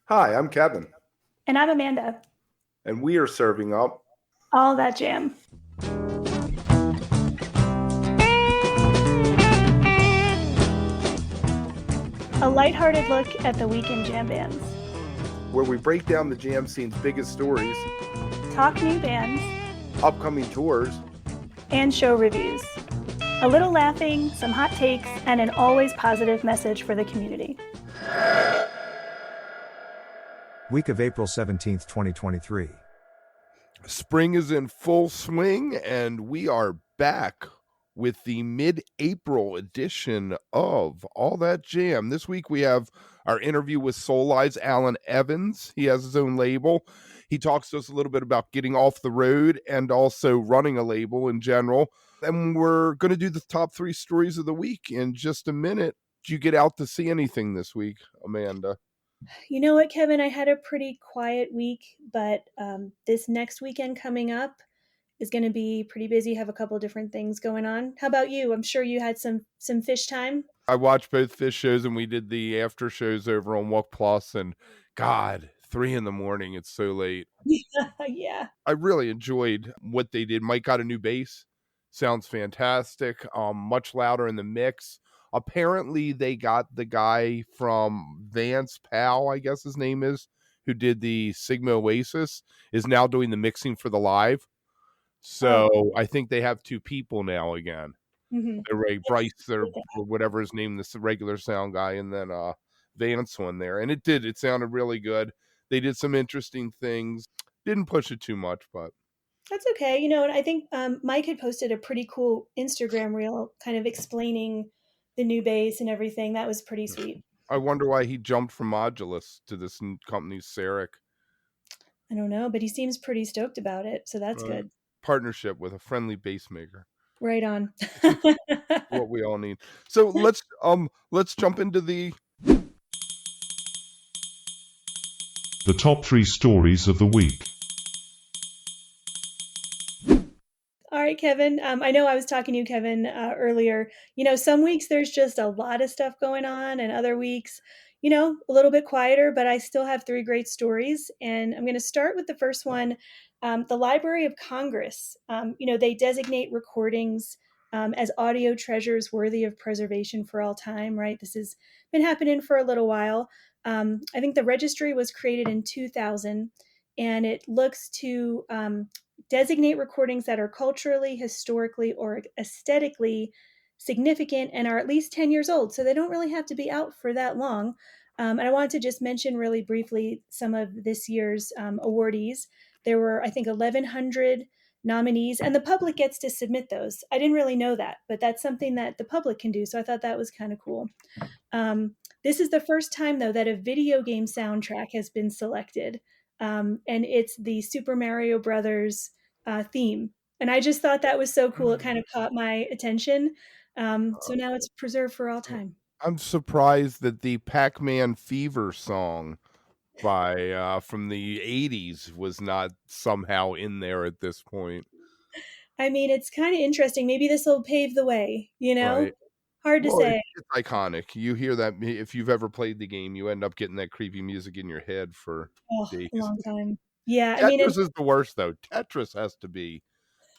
Hi, I'm Kevin, And I'm Amanda. and we are serving up. All that jam. A lighthearted look at the weekend jam bands. Where we break down the jam scene's biggest stories, Talk new bands upcoming tours. and show reviews. A little laughing, some hot takes, and an always positive message for the community. Week of April 17th, 2023. Spring is in full swing, and we are back with the mid-April edition of All That Jam. This week we have our interview with Soulive's Alan Evans. He has his own label. He talks to us a little bit about getting off the road and also running a label in general. And we're going to do the top 3 stories of the week in just a minute. Did you get out to see anything this week, Amanda? You know what, Kevin? I had a pretty quiet week, but this next weekend coming up is going to be pretty busy. Have a couple different things going on. How about you? I'm sure you had some fish time. I watched both Fish shows, and we did the after shows over on Walk Plus, and God, 3 in the morning, it's so late. Yeah. I really enjoyed what they did. Mike got a new bass. Sounds fantastic. Much louder in the mix. Apparently they got the guy from Vance Powell, I guess his name is, who did the Sigma Oasis, is now doing the mixing for the live. Oh, So I think they have 2 people now again. mm-hmm. Ray Bryce or whatever his name, this regular sound guy, and then Vance one there. And it sounded really good. They did some interesting things. Didn't push it too much, but That's okay. And I think Mike had posted a pretty cool Instagram reel kind of explaining the new bass and everything. That was pretty sweet. I wonder why he jumped from Modulus to this company, Sarek. I don't know, but he seems pretty stoked about it. So that's good. Partnership with a friendly bass maker. Right on. What we all need. So let's jump into the top 3 stories of the week. All right, Kevin. I know I was talking to you, Kevin, earlier. Some weeks there's just a lot of stuff going on, and other weeks, a little bit quieter, but I still have 3 great stories. And I'm going to start with the first one. The Library of Congress, they designate recordings as audio treasures worthy of preservation for all time, right? This has been happening for a little while. I think the registry was created in 2000, and it looks to designate recordings that are culturally, historically, or aesthetically significant and are at least 10 years old. So they don't really have to be out for that long. And I wanted to just mention really briefly some of this year's awardees. There were, I think, 1,100 nominees, and the public gets to submit those. I didn't really know that, but that's something that the public can do. So I thought that was kind of cool. This is the first time, though, that a video game soundtrack has been selected, and it's the Super Mario Brothers theme. And I just thought that was so cool. It kind of caught my attention. So now it's preserved for all time. I'm surprised that the Pac-Man Fever song by from the 80s was not somehow in there at this point. I mean, it's kind of interesting. Maybe this will pave the way, Right. Hard to Well, say. it's iconic. You hear that if you've ever played the game, you end up getting that creepy music in your head for Oh, days. a long time. Yeah, I mean, Tetris is the worst though. Tetris has to be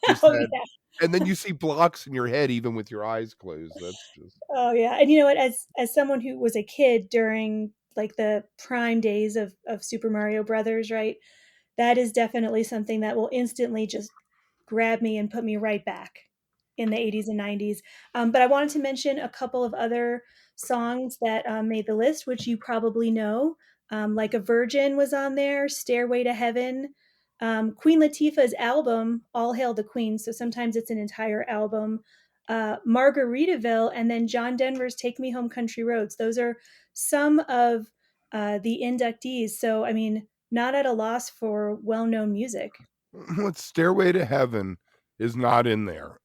just oh that, yeah. and then you see blocks in your head even with your eyes closed. That's just Oh yeah, and you know what? As someone who was a kid during like the prime days of Super Mario Brothers, right? That is definitely something that will instantly just grab me and put me right back in the 80s and 90s. But I wanted to mention a couple of other songs that made the list, which you probably know. Like A Virgin was on there, Stairway to Heaven, Queen Latifah's album, All Hail the Queen. So sometimes it's an entire album. Margaritaville, and then John Denver's Take Me Home Country Roads. Those are some of the inductees. So, I mean, not at a loss for well-known music. what Stairway to Heaven is not in there.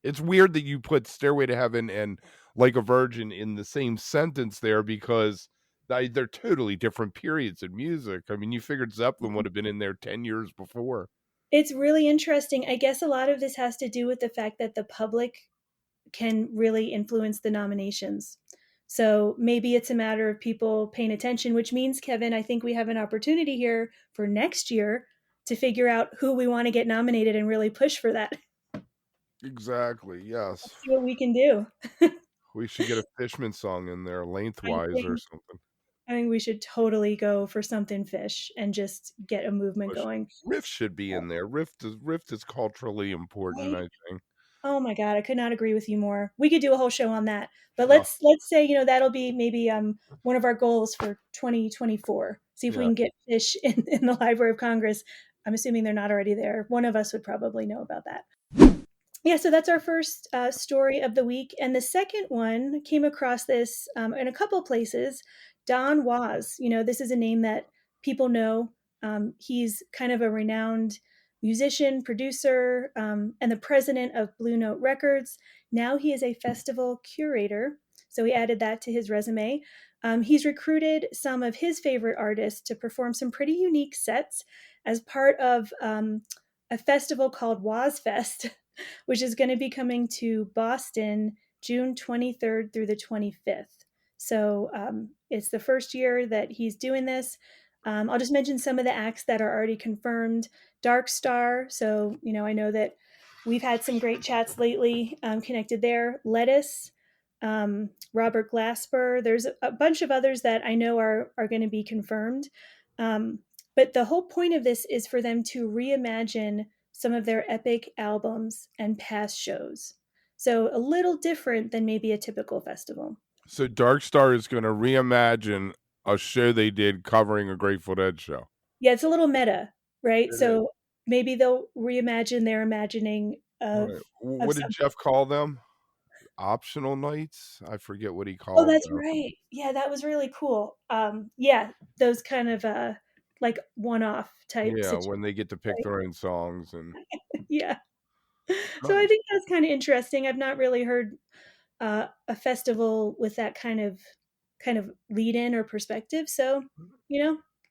It's weird that you put Stairway to Heaven and Like a Virgin in the same sentence there because they're totally different periods in music. I mean, you figured Zeppelin would have been in there 10 years before. It's really interesting. I guess a lot of this has to do with the fact that the public can really influence the nominations. So maybe it's a matter of people paying attention, which means, Kevin, I think we have an opportunity here for next year to figure out who we want to get nominated and really push for that. Exactly. Yes. Let's see what we can do. We should get a Fishman song in there I lengthwise or think something. I think we should totally go for something fish and just get a movement Push. going. Riff should be in there. Rift is culturally important, Right? I think. Oh my god, I could not agree with you more. We could do a whole show on that. But Yeah. let's say, that'll be maybe one of our goals for 2024. See if we Yeah. can get fish in the Library of Congress. I'm assuming they're not already there. One of us would probably know about that. Yeah, so that's our first story of the week. And the second one came across this in a couple places. Don Was, this is a name that people know. He's kind of a renowned musician, producer, and the president of Blue Note Records. Now he is a festival curator. So he added that to his resume. He's recruited some of his favorite artists to perform some pretty unique sets as part of a festival called WasFest, which is going to be coming to Boston June 23rd through the 25th. So it's the first year that he's doing this. I'll just mention some of the acts that are already confirmed. Dark Star. So, I know that we've had some great chats lately connected there. Lettuce, Robert Glasper. There's a bunch of others that I know are going to be confirmed. Um, but the whole point of this is for them to reimagine some of their epic albums and past shows. So a little different than maybe a typical festival. So Dark Star is going to reimagine a show they did covering a Grateful Dead show. Yeah, it's a little meta, right? It is. So maybe they'll reimagine their imagining of Right. of What did some. Jeff call them? Optional nights? I forget what he Oh, called that's them. right. Yeah, that was really cool. Yeah, those kind of like one-off type Yeah, situations. when they get to pick Right? their own songs and Yeah. So I nice. think that's kind of interesting. I've not really heard a festival with that kind of lead in or perspective. So,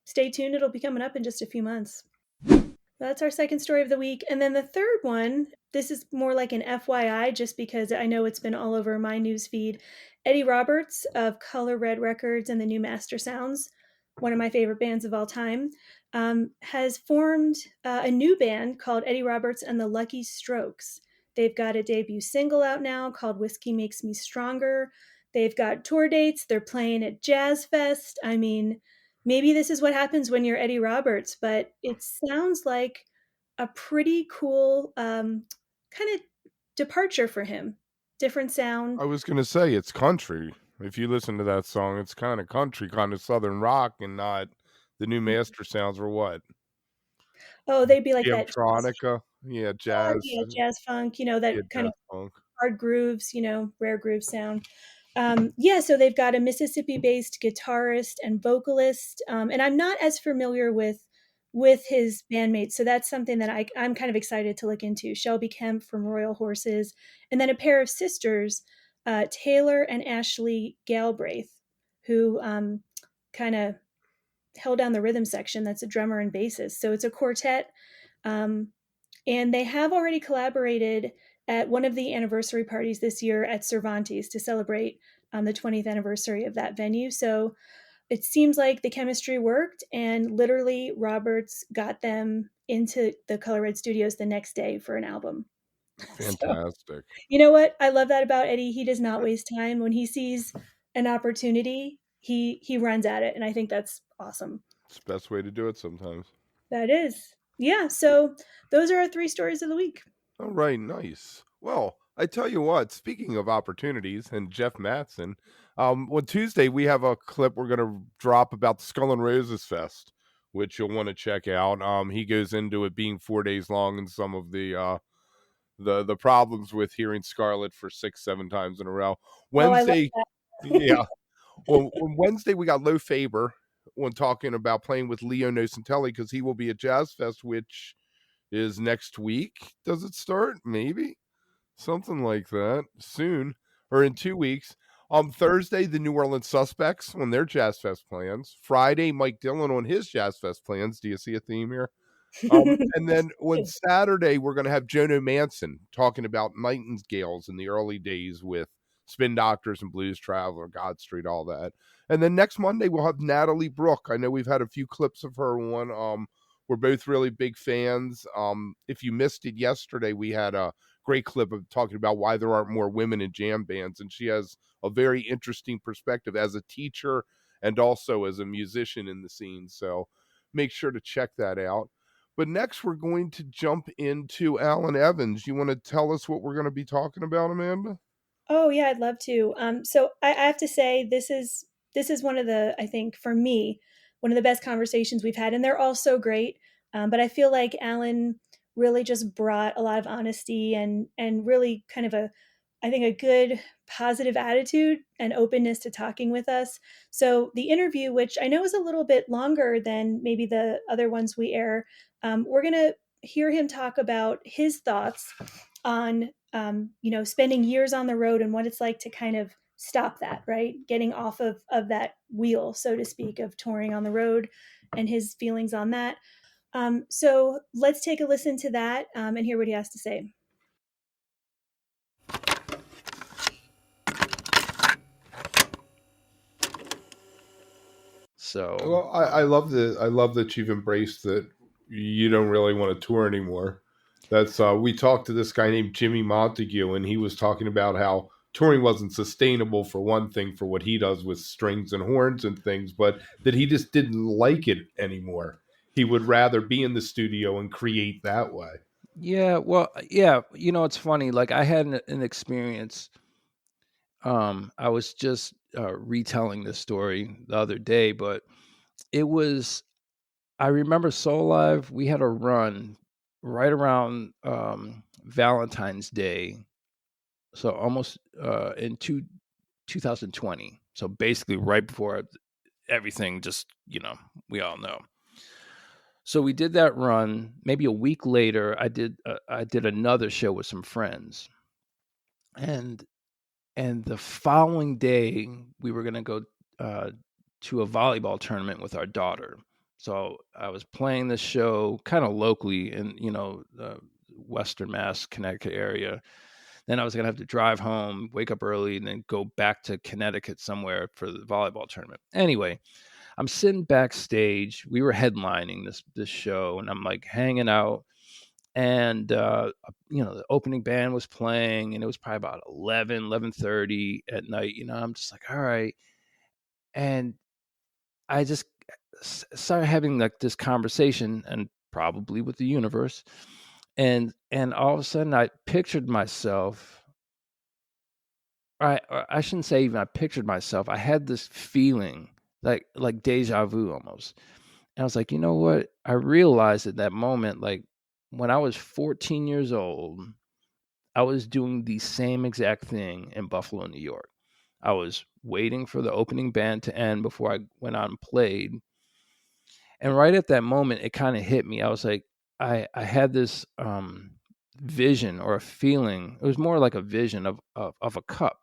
stay tuned. It'll be coming up in just a few months. That's our second story of the week. And then the third one, this is more like an FYI, just because I know it's been all over my news feed. Eddie Roberts of Color Red Records and the new Mastersounds, one of my favorite bands of all time, has formed a new band called Eddie Roberts and the Lucky Strokes. They've got a debut single out now called Whiskey Makes Me Stronger. They've got tour dates. They're playing at Jazz Fest. I mean, maybe this is what happens when you're Eddie Roberts, but it sounds like a pretty cool kind of departure for him. Different sound. I was going to say it's country. If you listen to that song, it's kind of country, kind of southern rock and not the new Master Sounds or what? Oh, they'd be like that jazz, Jamtronica. Yeah, jazz. yeah, jazz funk, Yeah, that kind jazz of funk. hard grooves, rare groove sound. Yeah, so they've got a Mississippi-based guitarist and vocalist, and I'm not as familiar with his bandmates, so that's something that I'm kind of excited to look into. Shelby Kemp from Royal Horses, and then a pair of sisters, Taylor and Ashley Galbraith, who kind of held down the rhythm section. That's a drummer and bassist, so it's a quartet. Um, and they have already collaborated at one of the anniversary parties this year at Cervantes to celebrate the 20th anniversary of that venue. So it seems like the chemistry worked, and literally Roberts got them into the Color Red Studios the next day for an album. So, Fantastic. you know what? I love that about Eddie. He does not waste time. When he sees an opportunity, he runs at it, and I think that's awesome. It's the best way to do it sometimes. That is. Yeah, so those are our three stories of the week. All right, nice. Well, I tell you what, speaking of opportunities and Jeff Matson, on Tuesday we have a clip we're gonna drop about the Skull and Roses Fest, which you'll want to check out. He goes into it being 4 days long and some of the problems with hearing Scarlet for 6, 7 times in a row. Oh, I love Wednesday, that. yeah. Well, on Wednesday we got Low Faber when talking about playing with Leo Nocentelli because he will be at Jazz Fest, which is next week. Does it start? Maybe something like that soon or in 2 weeks. Thursday, the New Orleans Suspects on their Jazz Fest plans. Friday, Mike Dillon on his Jazz Fest plans. Do you see a theme here? And then on Saturday, we're going to have Jono Manson talking about nightingales in the early days with Spin Doctors and Blues Traveler, God Street, all that. And then next Monday we'll have Natalie Brooke. I know we've had a few clips of her on. We're both really big fans. If you missed it yesterday, we had a great clip of talking about why there aren't more women in jam bands, and she has a very interesting perspective as a teacher and also as a musician in the scene. So make sure to check that out. But next, we're going to jump into Alan Evans. You want to tell us what we're going to be talking about, Amanda? Oh yeah, I'd love to. So I have to say this is one of the, I think for me, one of the best conversations we've had, and they're all so great. But I feel like Alan really just brought a lot of honesty and really kind of a, I think a good positive attitude and openness to talking with us. So the interview, which I know is a little bit longer than maybe the other ones we air, we're gonna hear him talk about his thoughts on spending years on the road and what it's like to kind of stop that, right? Getting off of that wheel, so to speak, of touring on the road and his feelings on that. So let's take a listen to that and hear what he has to say. So Well, I love that you've embraced that you don't really want to tour anymore. That's we talked to this guy named Jimmy Montague, and he was talking about how touring wasn't sustainable for one thing for what he does with strings and horns and things, but that he just didn't like it anymore. He would rather be in the studio and create that way. yeah, well, yeah, it's funny. Like I had an experience. I was just retelling this story the other day, but it was. I remember Soulive. We had a run right around Valentine's Day, so almost in 2020. So basically, right before everything, just we all know. So we did that run. Maybe a week later, I did another show with some friends, and the following day we were gonna go to a volleyball tournament with our daughter. So I was playing this show kind of locally in the Western Mass, Connecticut area. Then I was gonna have to drive home, wake up early, and then go back to Connecticut somewhere for the volleyball tournament. Anyway, I'm sitting backstage. We were headlining this show, and I'm like hanging out. And the opening band was playing, and it was probably about 11:30 at night. I'm just like, all right. And I just started having like this conversation, and probably with the universe. And all of a sudden, I pictured myself. Or I shouldn't say even I pictured myself. I had this feeling like deja vu almost. And I was like, you know what? I realized at that moment, like when I was 14 years old, I was doing the same exact thing in Buffalo, New York. I was waiting for the opening band to end before I went out and played. And right at that moment, it kind of hit me. I was like, I had this vision or a feeling. It was more like a vision of a cup.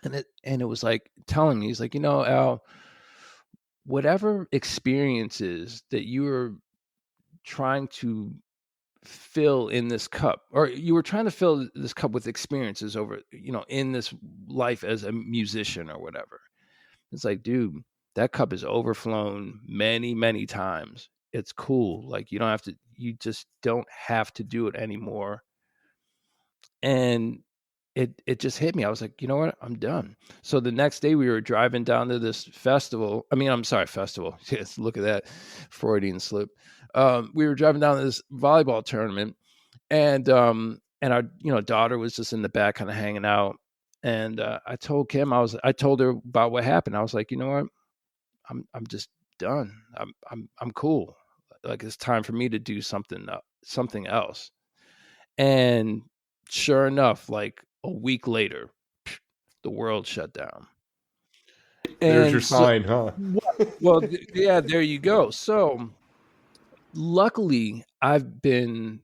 And it was like telling me, he's like, Al, whatever experiences that you were trying to fill in this cup, or you were trying to fill this cup with experiences over in this life as a musician or whatever. It's like, dude, that cup is overflown many times. It's cool. Like you just don't have to do it anymore. And it just hit me. I was like, you know what? I'm done. So the next day we were driving down to this festival. I mean, I'm sorry, festival. Yes, look at that Freudian slip. We were driving down to this volleyball tournament, and our daughter was just in the back, kind of hanging out. And I told Kim, I told her about what happened. I was like, you know what? I'm just done. I'm cool. Like it's time for me to do something else. And sure enough, like a week later, the world shut down. There's your And so, sign, huh? well, yeah, there you go. So, luckily, I've been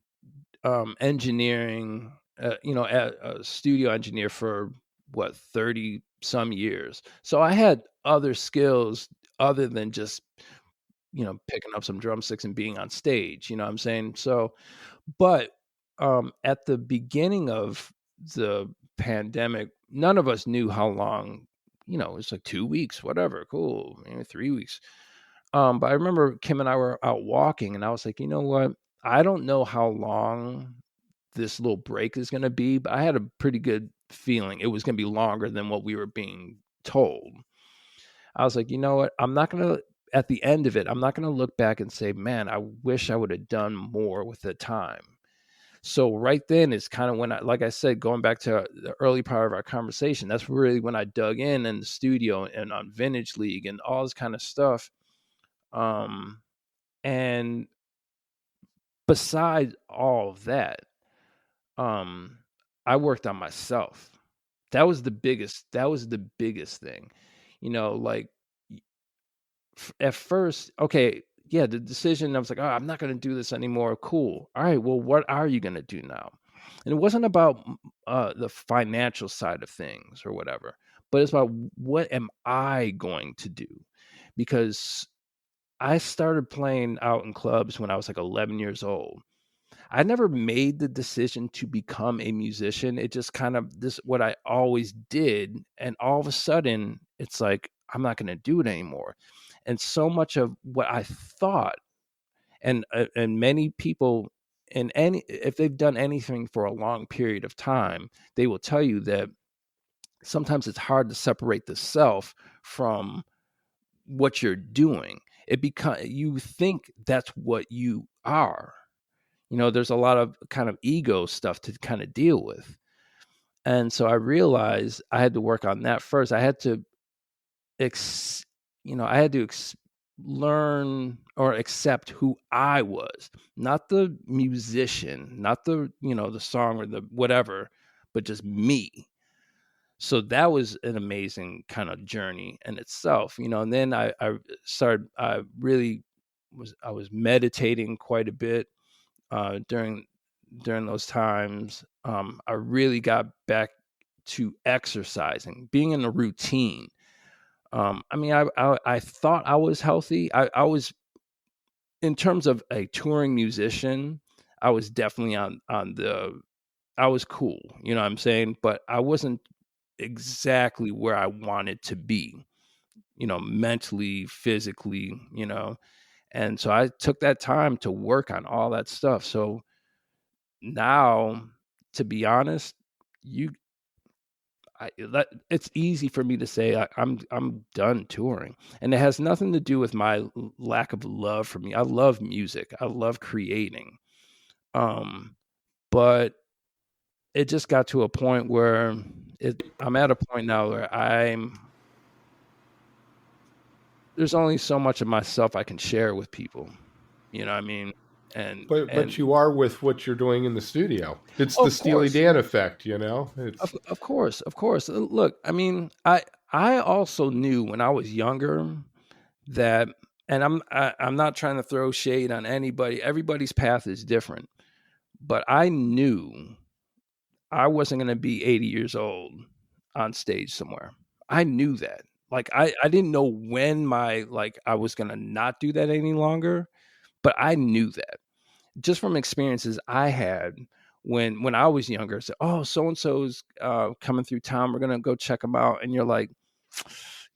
engineering, a studio engineer for what 30 some years. So I had other skills other than just picking up some drumsticks and being on stage. You know what I'm saying? So, but at the beginning of the pandemic, none of us knew how long, it's like 2 weeks, whatever, cool, maybe 3 weeks. But I remember Kim and I were out walking, and I was like, you know what? I don't know how long this little break is going to be, but I had a pretty good feeling it was going to be longer than what we were being told. I was like, you know what? I'm not going to, at the end of it, I'm not going to look back and say, man, I wish I would have done more with the time. So right then is kind of when like I said, going back to the early part of our conversation, that's really when I dug in the studio and on Vintage League and all this kind of stuff. And besides all of that, um, I worked on myself. That was the biggest thing. Like at first, okay, yeah, the decision, I was like, oh, I'm not going to do this anymore. Cool. All right, well, what are you going to do now? And it wasn't about the financial side of things or whatever, but it's about what am I going to do? Because I started playing out in clubs when I was like 11 years old. I never made the decision to become a musician. It just kind of this what I always did, and all of a sudden it's like I'm not going to do it anymore. And so much of what I thought, and many people, and any if they've done anything for a long period of time, they will tell you that sometimes it's hard to separate the self from what you're doing. You think that's what you are. There's a lot of kind of ego stuff to kind of deal with. And so I realized I had to work on that first. I had to ex, I had to learn or accept who I was, not the musician, not the song or the whatever, but just me. So that was an amazing kind of journey in itself, and then I really I was meditating quite a bit during those times. I really got back to exercising, being in a routine. I mean, I thought I was healthy. I was, in terms of a touring musician, I was definitely on the. I was cool, you know what I'm saying, but I wasn't exactly where I wanted to be, mentally, physically, and so I took that time to work on all that stuff. So now, to be honest, you it's easy for me to say I'm done touring, and it has nothing to do with my lack of love for me. I love music. I love creating. Um, but it just got to a point where I'm at a point now where there's only so much of myself I can share with people. You know what I mean? And But you are with what you're doing in the studio. It's the of Steely course, Dan effect, you know? It's of course, of course. Look, I mean, I also knew when I was younger that, and I'm not trying to throw shade on anybody. Everybody's path is different, but I knew I wasn't going to be 80 years old on stage somewhere. I knew that. Like I didn't know when I was going to not do that any longer, but I knew that just from experiences I had when I was younger. So, oh, so and so's coming through town. We're gonna go check them out, and you're like,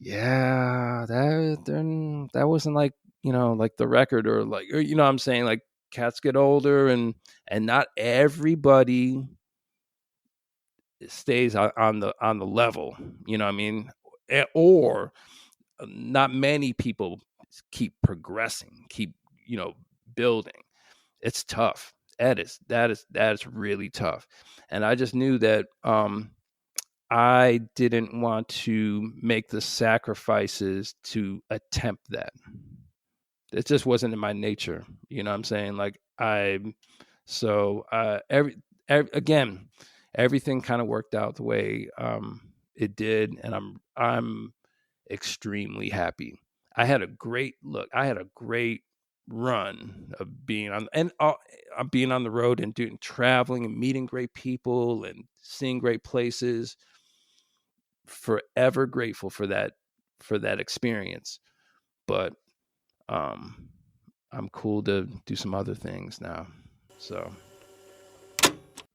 yeah, that wasn't like like the record, or what I'm saying, like cats get older, and not everybody stays on the level. You know what I mean? Or not many people keep progressing, keep building. It's tough. That is really tough. And I just knew that I didn't want to make the sacrifices to attempt that. It just wasn't in my nature. You know what I'm saying? Like I so again, everything kind of worked out the way it did, and I'm extremely happy. I had a great run of being on being on the road and doing traveling and meeting great people and seeing great places. Forever grateful for that experience. But um I'm cool to do some other things now. So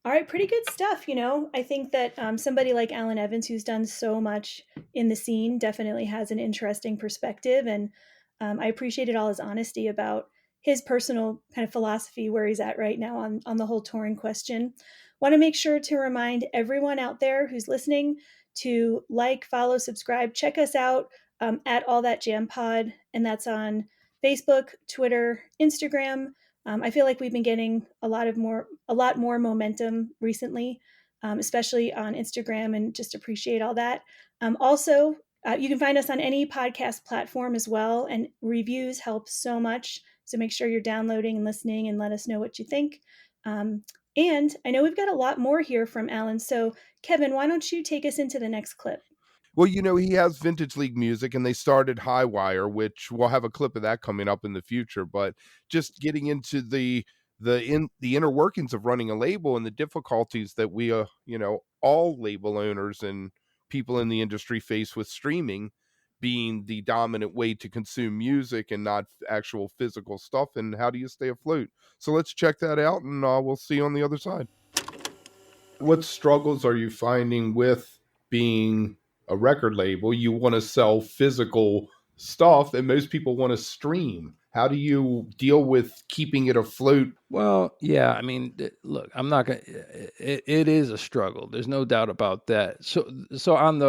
All right, pretty good stuff. I think that somebody like Alan Evans, who's done so much in the scene, definitely has an interesting perspective. And I appreciated all his honesty about his personal kind of philosophy where he's at right now on the whole touring question. Want to make sure to remind everyone out there who's listening to like, follow, subscribe, check us out at All That Jam Pod, and that's on Facebook, Twitter, Instagram. I feel like we've been getting a lot more momentum recently, especially on Instagram, and just appreciate all that. Also, you can find us on any podcast platform as well, and reviews help so much. So make sure you're downloading and listening, and let us know what you think. And I know we've got a lot more here from Alan. So Kevin, why don't you take us into the next clip? Well, he has Vintage League Music, and they started Highwire, which we'll have a clip of that coming up in the future. But just getting into the inner workings of running a label and the difficulties that we all label owners and people in the industry face with streaming being the dominant way to consume music and not actual physical stuff, and how do you stay afloat? So let's check that out, and we'll see you on the other side. What struggles are you finding with being a record label? You want to sell physical stuff, and most people want to stream. How do you deal with keeping it afloat? Well, yeah, I mean, look, I'm not gonna. It is a struggle. There's no doubt about that. So on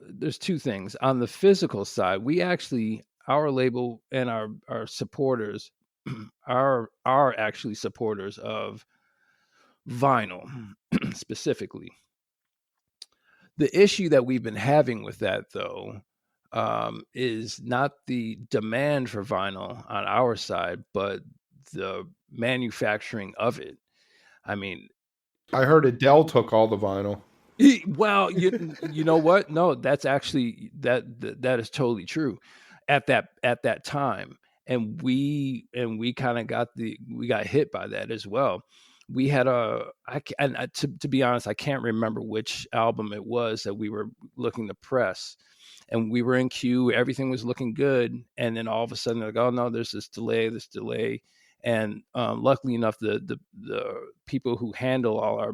there's two things. On the physical side, we actually, our label and our supporters are actually supporters of vinyl specifically. The issue that we've been having with that, though, is not the demand for vinyl on our side, but the manufacturing of it. I mean, I heard Adele took all the vinyl. well, you know what? No, that's actually that is totally true. At that time, and we kind of got hit by that as well. We had to be honest, I can't remember which album it was that we were looking to press, and we were in queue. Everything was looking good, and then all of a sudden, like, oh no, there's this delay. And luckily enough, the people who handle all our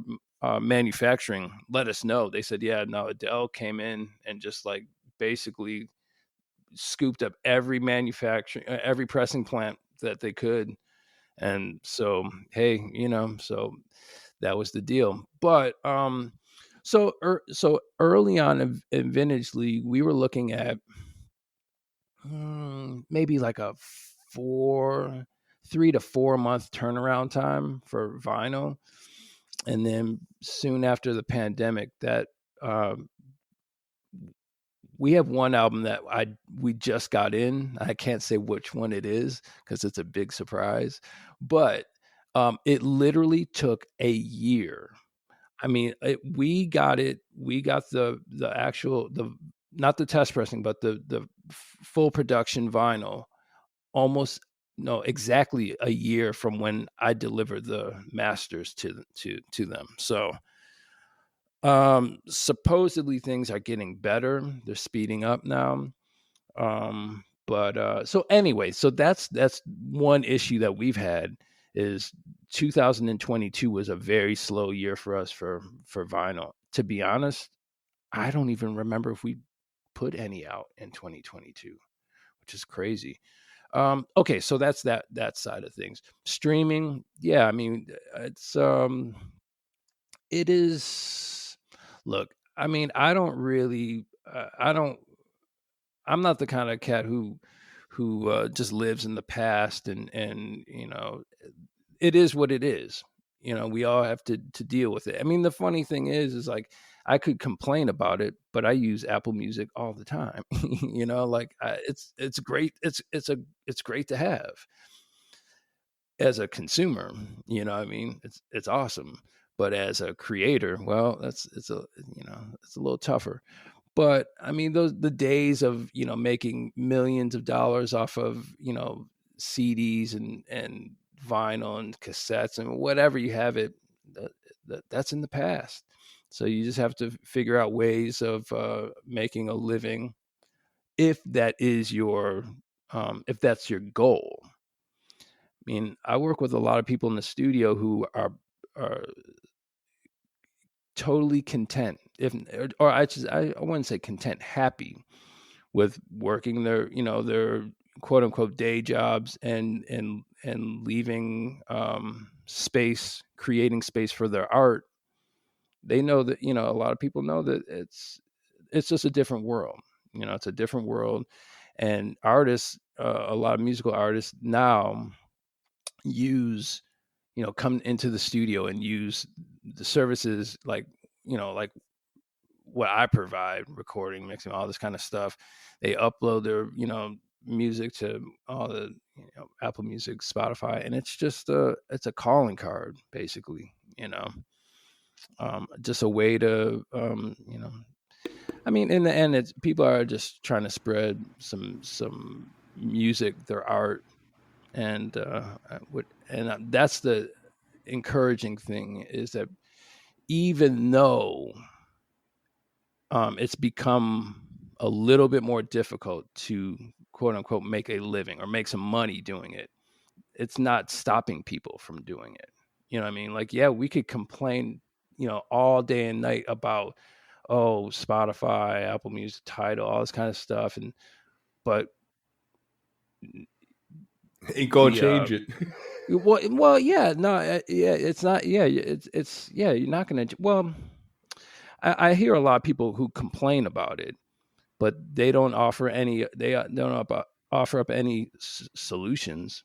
manufacturing let us know. They said, yeah, no, Adele came in and just like basically scooped up every manufacturing, every pressing plant that they could. And so, hey, so that was the deal. But so early on in Vintage League, we were looking at maybe like a 3 to 4 month turnaround time for vinyl. And then soon after the pandemic, that um, we have one album that we just got in. I can't say which one it is because it's a big surprise, but it literally took a year. I mean, we got it. We got the actual not the test pressing, but the full production vinyl almost no exactly a year from when I delivered the masters to them. So supposedly things are getting better. They're speeding up now. But so anyway, so that's one issue that we've had is 2022 was a very slow year for us for vinyl. To be honest, I don't even remember if we put any out in 2022, which is crazy. Okay, so that's that side of things. Streaming, yeah, I mean, it is. Look, I mean, I don't really, I don't. I'm not the kind of cat who just lives in the past, and it is what it is. We all have to deal with it. I mean, the funny thing is like I could complain about it, but I use Apple Music all the time. Like it's great. It's great to have as a consumer. I mean, it's awesome. But as a creator, well, it's a little tougher. But I mean, the days of making millions of dollars off of CDs and vinyl and cassettes and whatever you have it, that's in the past. So you just have to figure out ways of making a living if that is if that's your goal. I mean, I work with a lot of people in the studio who are totally content, if or I wouldn't say content, happy with working their, their quote unquote day jobs, and leaving space, creating space for their art. They know that, a lot of people know that it's just a different world. It's a different world, and artists, a lot of musical artists now use, come into the studio and use the services like, like what I provide, recording, mixing, all this kind of stuff. They upload their, music to all the, Apple Music, Spotify, and it's just it's a calling card, basically. Just a way to, I mean, in the end, it's people are just trying to spread some music, their art, and that's the encouraging thing, is that even though it's become a little bit more difficult to quote unquote make a living or make some money doing it, it's not stopping people from doing it. You know what I mean? Like, yeah, we could complain, all day and night about, oh, Spotify, Apple Music, Tidal, all this kind of stuff, but Ain't gonna the change it. well, yeah, no, yeah, it's not, yeah, it's yeah, you're not gonna. Well, I hear a lot of people who complain about it, but they don't offer any. They don't offer up any solutions.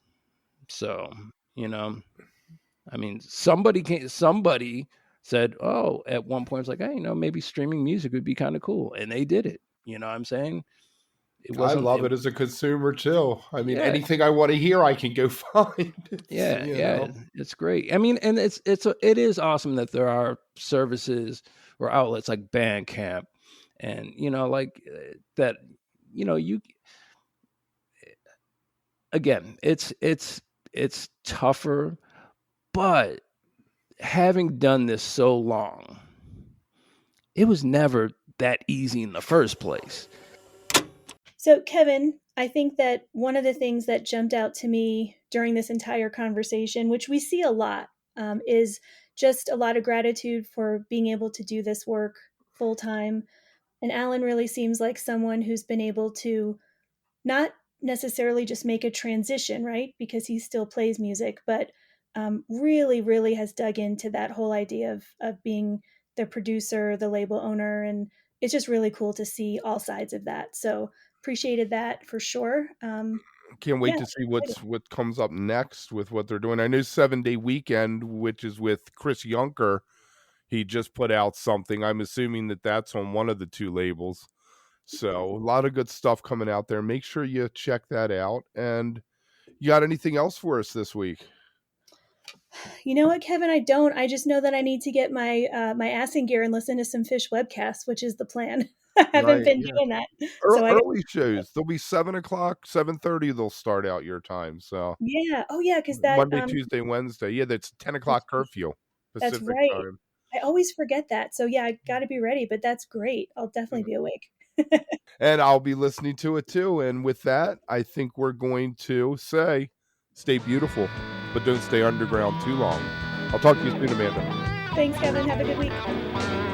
So, I mean, somebody said, oh, at one point it's like, hey, maybe streaming music would be kind of cool, and they did it. You know what I'm saying? It I wasn't. love it as a consumer too. I mean, Yeah, anything I want to hear, I can go find. It's, yeah, it's great. I mean, and it is awesome that there are services or outlets like Bandcamp, and like that. You again, it's tougher, but having done this so long, it was never that easy in the first place. So, Kevin, I think that one of the things that jumped out to me during this entire conversation, which we see a lot, is just a lot of gratitude for being able to do this work full time. And Alan really seems like someone who's been able to not necessarily just make a transition, right? Because he still plays music, but really, really has dug into that whole idea of being the producer, the label owner. And it's just really cool to see all sides of that. So appreciated that for sure. Can't wait Yeah, to see excited. what comes up next with what they're doing. I know 7-Day Weekend, which is with Chris Yunker. He just put out something. I'm assuming that that's on one of the two labels. So a lot of good stuff coming out there. Make sure you check that out. And you got anything else for us this week? You know what, Kevin? I don't. I just know that I need to get my ass in gear and listen to some Fish webcasts, which is the plan. I haven't Right, been yeah. doing that, so I got. Early shows. They'll be 7 o'clock, 7:30. They'll start out your time. So Yeah. Oh, yeah. Because that Monday, Tuesday, Wednesday. Yeah, that's 10 that's o'clock curfew that's Pacific right. time. I always forget that. So yeah, I got to be ready. But that's great. I'll definitely be awake. And I'll be listening to it too. And with that, I think we're going to say, stay beautiful, but don't stay underground too long. I'll talk to you soon, Amanda. Thanks, Kevin. Have a good week.